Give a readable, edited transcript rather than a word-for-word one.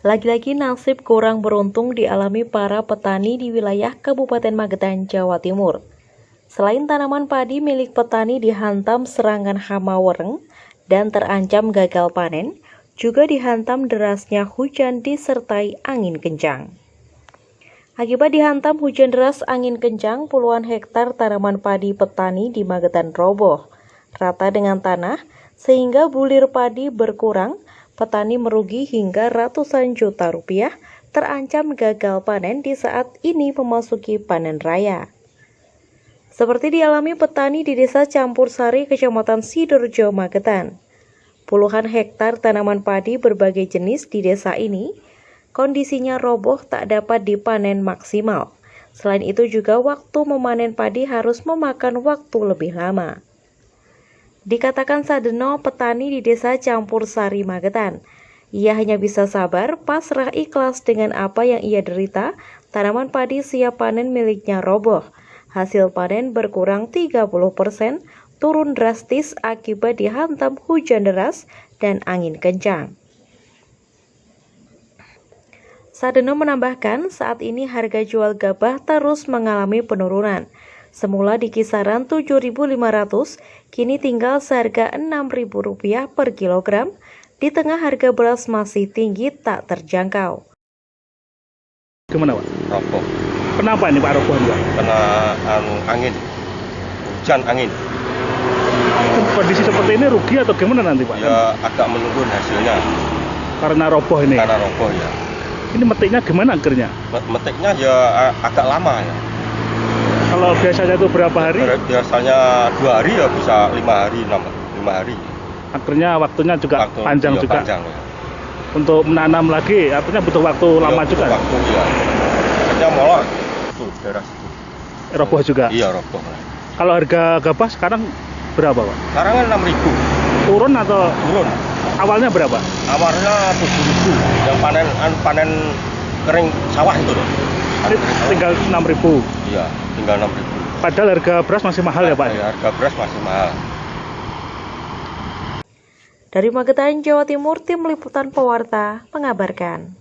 Lagi-lagi nasib kurang beruntung dialami para petani di wilayah Kabupaten Magetan, Jawa Timur. Selain tanaman padi milik petani dihantam serangan hama wereng dan terancam gagal panen, juga dihantam derasnya hujan disertai angin kencang. Akibat dihantam hujan deras angin kencang, puluhan hektar tanaman padi petani di Magetan roboh rata dengan tanah, sehingga bulir padi berkurang. Petani merugi hingga ratusan juta rupiah, terancam gagal panen di saat ini memasuki panen raya. Seperti dialami petani di Desa Campur Sari, Kecamatan Sidorejo, Magetan. Puluhan hektar tanaman padi berbagai jenis di desa ini, kondisinya roboh tak dapat dipanen maksimal. Selain itu juga waktu memanen padi harus memakan waktu lebih lama. Dikatakan Sadeno, petani di Desa Campur Sari, Magetan. Ia hanya bisa sabar, pasrah, ikhlas dengan apa yang ia derita. Tanaman padi siap panen miliknya roboh. Hasil panen berkurang 30%, turun drastis akibat dihantam hujan deras dan angin kencang. Sadeno menambahkan, saat ini harga jual gabah terus mengalami penurunan. Semula di kisaran 7.500, kini tinggal seharga Rp6.000 per kilogram, di tengah harga beras masih tinggi tak terjangkau. Gimana Pak? Roboh. Kenapa ini Pak roboh Pak? Kena angin, hujan angin. Kondisi seperti ini rugi atau gimana nanti Pak? Ya agak menurun hasilnya. Karena roboh ini? Karena roboh ya. Ini metiknya gimana akhirnya? Metiknya ya agak lama ya. Kalau biasanya itu berapa hari? Biasanya 2 hari ya bisa 5 hari, 5 hari. Akhirnya waktunya juga panjang juga. Panjang, ya. Untuk menanam lagi, artinya butuh waktu lama juga. Waktu ya. Akhirnya molor. Itu daerah situ. Roboh juga. Iya roboh. Kalau harga gabah sekarang berapa Pak? Sekarang kan 6.000. Turun atau? Turun. Awalnya berapa? Awalnya 7.000. Yang panen kering sawah itu loh. Tinggal 6.000. Iya, tinggal 6.000. Padahal harga beras masih mahal ya Pak? Ya, harga beras masih mahal. Dari Magetan, Jawa Timur, Tim Liputan Pewarta mengabarkan.